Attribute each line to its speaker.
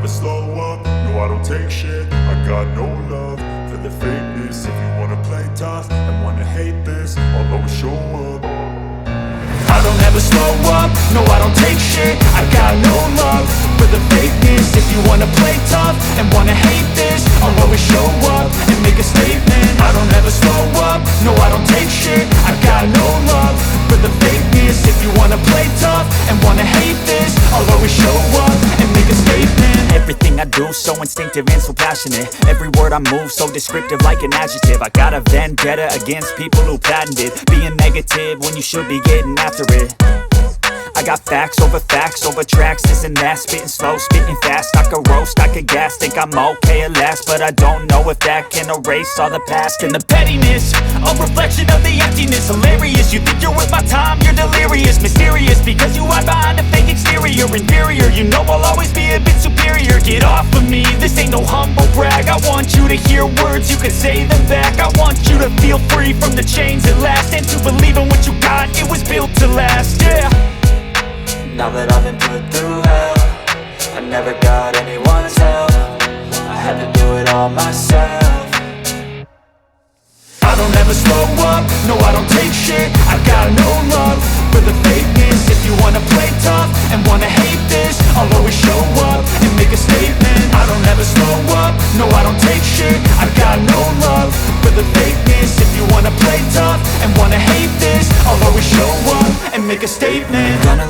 Speaker 1: slow up, no I don't take shit. I got no love for the fakeness. If you wanna play tough and wanna hate this, I'll always show up. I don't ever slow up, no I don't take shit. I got no love for the fakeness. If you wanna play tough and wanna hate this, I'll always show up and make a statement. I don't ever slow up, no I don't take shit. I got no love for the fakeness. If you wanna play tough and wanna hate this, I'll always show up and make a statement.
Speaker 2: Everything I do so instinctive and so passionate. Every word I move so descriptive like an adjective. I got a vendetta against people who patented being negative when you should be getting after it. I got facts over tracks, this and that. Spitting slow, spitting fast, I could roast, I could gas. Think I'm okay at last, but I don't know if that can erase all the past. And the pettiness, a reflection of the emptiness. Hilarious, you think you're worth my time, you're delirious. Mysterious, because you hide behind a fake exterior. Inferior, you know I'll always be a bit superior. Get off of me, this ain't no humble brag. I want you to hear words, you can say them back. I want you to feel free from the chains at last, and to believe in what you got, it was built to last, yeah.
Speaker 3: Now that I've been put through hell, I never got anyone's help. I had to do it all myself.
Speaker 1: I don't ever slow up, no I don't take shit. I got no love for the fakeness. If you wanna play tough and wanna hate this, I'll always show up and make a statement. I don't ever slow up, no I don't take shit. I got no love for the fakeness. If you wanna play tough and wanna hate this, I'll always show up and make a statement.